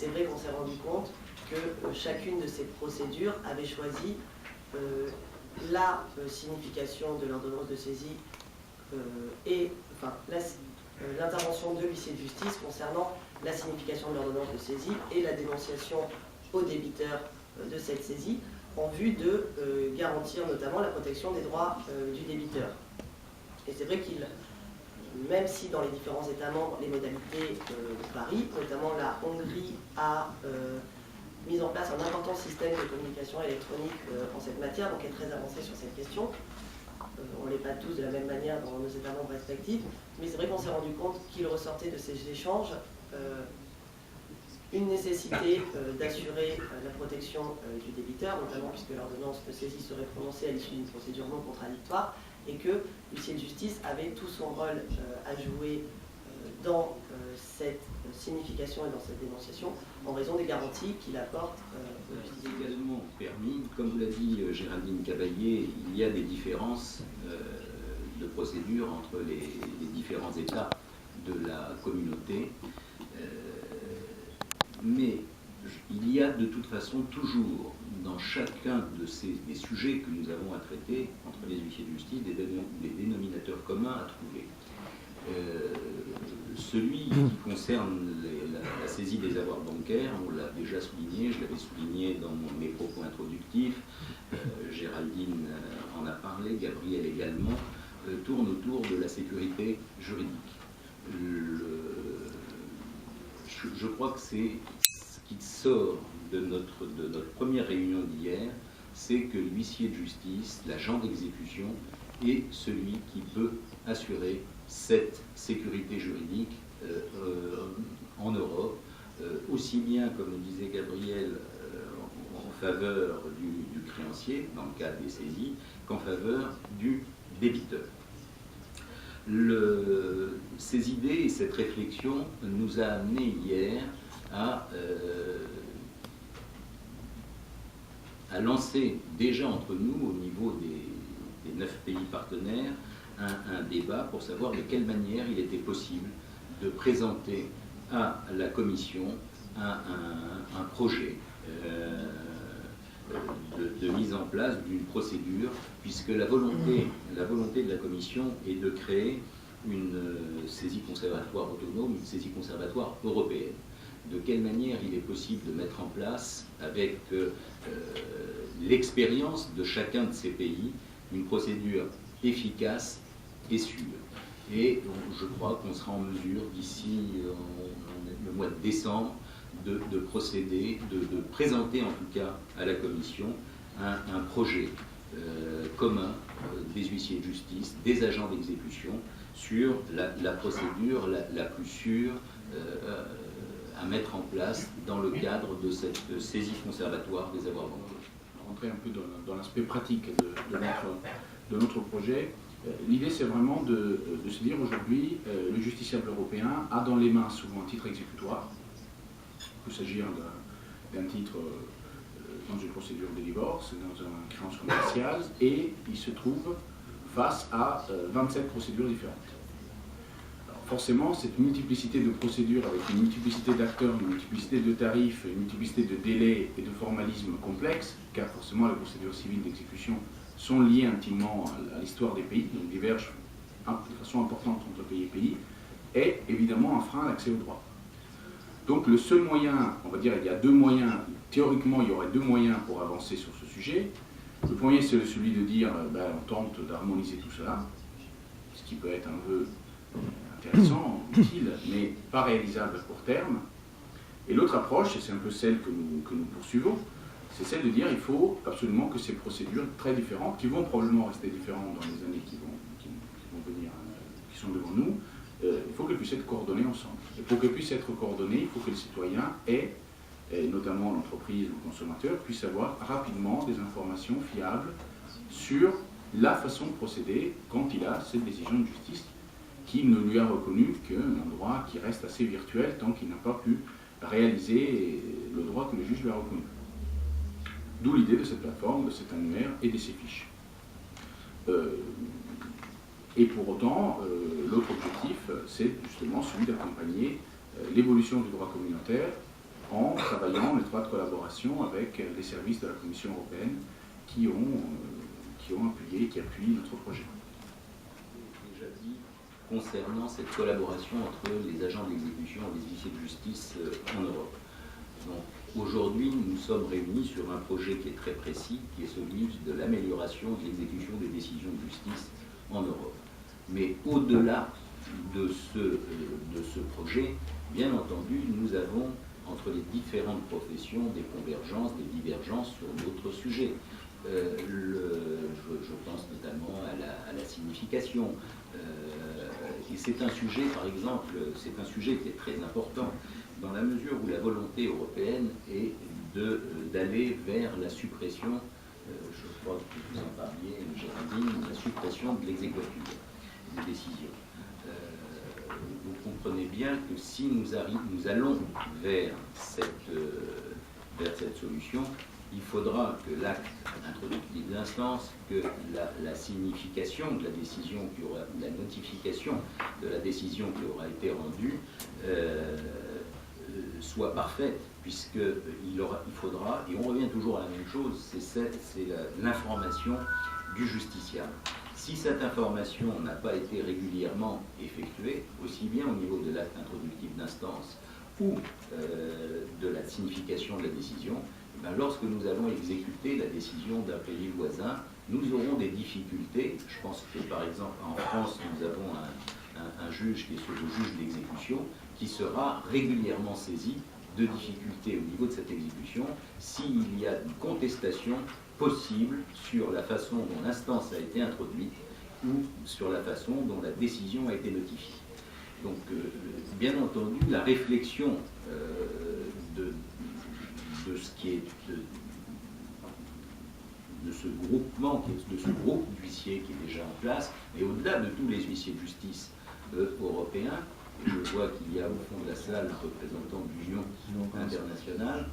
c'est vrai qu'on s'est rendu compte que chacune de ces procédures avait choisi la signification de l'ordonnance de saisie et l'intervention de l'huissier de justice concernant la signification de l'ordonnance de saisie et la dénonciation au débiteur de cette saisie en vue de garantir notamment la protection des droits du débiteur. Et c'est vrai même si dans les différents États membres les modalités varient, notamment la Hongrie a mis en place un important système de communication électronique en cette matière, donc est très avancé sur cette question. On ne l'est pas tous de la même manière dans nos États membres respectifs, mais c'est vrai qu'on s'est rendu compte qu'il ressortait de ces échanges une nécessité d'assurer la protection du débiteur, notamment puisque l'ordonnance de saisie serait prononcée à l'issue d'une procédure non contradictoire, et que l'huissier de justice avait tout son rôle à jouer dans cette signification et dans cette dénonciation, en raison des garanties qu'il apporte aux justiciers. C'est également permis, comme vous l'a dit Géraldine Cavaillé, il y a des différences de procédure entre les différents États de la communauté, mais il y a de toute façon toujours, dans chacun des sujets que nous avons à traiter, entre les huissiers de justice, des dénominateurs communs à trouver. Celui qui concerne la saisie des avoirs bancaires, on l'a déjà souligné, je l'avais souligné dans mes propos introductifs, Géraldine en a parlé, Gabriel également, tourne autour de la sécurité juridique. Je crois que c'est ce qui sort de notre première réunion d'hier, c'est que l'huissier de justice, l'agent d'exécution, est celui qui peut assurer cette sécurité juridique en Europe, aussi bien, comme le disait Gabriel, en faveur du créancier, dans le cadre des saisies, qu'en faveur du débiteur. Ces idées et cette réflexion nous a amené hier à lancer déjà entre nous, au niveau des 9 pays partenaires, un débat pour savoir de quelle manière il était possible de présenter à la Commission un projet de mise en place d'une procédure, puisque la volonté de la Commission est de créer une saisie conservatoire autonome, une saisie conservatoire européenne. De quelle manière il est possible de mettre en place, avec l'expérience de chacun de ces pays, une procédure efficace et sûre. Et je crois qu'on sera en mesure, d'ici le mois de décembre, de procéder, de présenter en tout cas à la Commission un projet commun des huissiers de justice, des agents d'exécution, sur la procédure la plus sûre à mettre en place dans le cadre de cette saisie conservatoire des avoirs bancaires. Rentrer un peu dans l'aspect pratique de notre projet. L'idée, c'est vraiment de se dire aujourd'hui, le justiciable européen a dans les mains souvent un titre exécutoire. Il peut s'agir d'un titre dans une procédure de divorce, dans une créance commerciale, et il se trouve face à 27 procédures différentes. Alors forcément, cette multiplicité de procédures avec une multiplicité d'acteurs, une multiplicité de tarifs, une multiplicité de délais et de formalismes complexes, car forcément les procédures civiles d'exécution sont liées intimement à l'histoire des pays, donc divergent de façon importante entre pays et pays, est évidemment un frein à l'accès au droit. Donc le seul moyen, on va dire, il y a deux moyens, théoriquement il y aurait deux moyens pour avancer sur ce sujet. Le premier, c'est celui de dire, on tente d'harmoniser tout cela, ce qui peut être un vœu intéressant, utile, mais pas réalisable à court terme. Et l'autre approche, et c'est un peu celle que nous poursuivons, c'est celle de dire qu'il faut absolument que ces procédures très différentes, qui vont probablement rester différentes dans les années qui vont venir, qui sont devant nous, il faut qu'elles puissent être coordonnées ensemble. Et pour qu'elles puissent être coordonnées, il faut que les citoyens aient, et notamment l'entreprise ou le consommateur, puissent avoir rapidement des informations fiables sur la façon de procéder quand il a cette décision de justice qui ne lui a reconnu qu'un droit qui reste assez virtuel tant qu'il n'a pas pu réaliser le droit que le juge lui a reconnu. D'où l'idée de cette plateforme, de cet annuaire et de ces fiches. Et pour autant, l'autre objectif, c'est justement celui d'accompagner l'évolution du droit communautaire en travaillant en étroite collaboration avec les services de la Commission européenne qui ont appuyé, qui appuient notre projet. Déjà dit, concernant cette collaboration entre les agents d'exécution et les huissiers de justice en Europe. Donc aujourd'hui, nous sommes réunis sur un projet qui est très précis, qui est celui de l'amélioration de l'exécution des décisions de justice en Europe. Mais au-delà de ce projet, bien entendu, nous avons entre les différentes professions des convergences, des divergences sur d'autres sujets. Je pense notamment à la signification. Et c'est un sujet, par exemple, c'est un sujet qui est très important dans la mesure où la volonté européenne est d'aller vers la suppression, je crois que vous en parliez, Géraldine, la suppression de l'exécutif des décisions. Vous comprenez bien que si nous allons vers cette solution, il faudra que l'acte introductif d'instance, que la signification de la décision la notification de la décision qui aura été rendue soit parfaite, puisqu'il faudra, et on revient toujours à la même chose, c'est l'information du justiciable. Si cette information n'a pas été régulièrement effectuée, aussi bien au niveau de l'acte introductif d'instance ou de la signification de la décision, lorsque nous allons exécuter la décision d'un pays voisin, nous aurons des difficultés. Je pense que par exemple en France, nous avons un juge qui est le juge d'exécution, qui sera régulièrement saisi de difficultés au niveau de cette exécution s'il y a une contestation possible sur la façon dont l'instance a été introduite ou sur la façon dont la décision a été notifiée. Donc, bien entendu, la réflexion de ce qui est de ce groupement, de ce groupe d'huissiers qui est déjà en place, et au-delà de tous les huissiers de justice européens, et je vois qu'il y a au fond de la salle un représentant de l'Union internationale,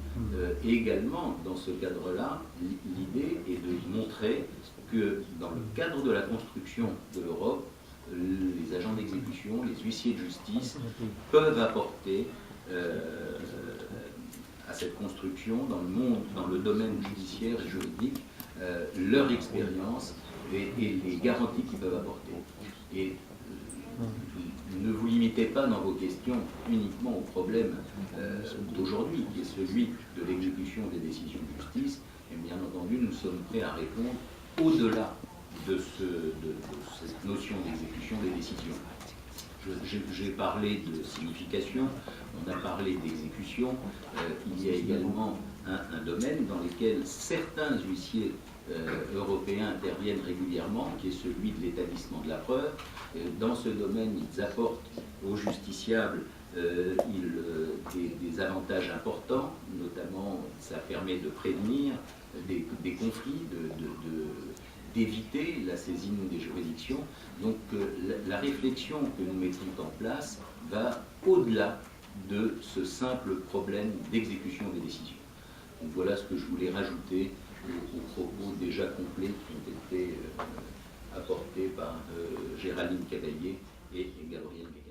et également dans ce cadre-là, l'idée est de montrer que dans le cadre de la construction de l'Europe, les agents d'exécution, les huissiers de justice peuvent apporter à cette construction dans le domaine judiciaire et juridique leur expérience et les garanties qu'ils peuvent apporter. Et ne vous limitez pas dans vos questions uniquement au problème d'aujourd'hui, qui est celui de l'exécution des décisions de justice, et bien entendu, nous sommes prêts à répondre au-delà de cette notion d'exécution des décisions. J'ai parlé de signification, on a parlé d'exécution, il y a également un domaine dans lequel certains huissiers européens interviennent régulièrement, qui est celui de l'établissement de la preuve. Dans ce domaine, ils apportent aux justiciables des avantages importants, notamment ça permet de prévenir des conflits, d'éviter la saisine des juridictions. Donc la réflexion que nous mettons en place va au-delà de ce simple problème d'exécution des décisions. Donc voilà ce que je voulais rajouter aux propos déjà complets qui ont été apportés par Géraldine Cavalier et Gabriel Bécaud.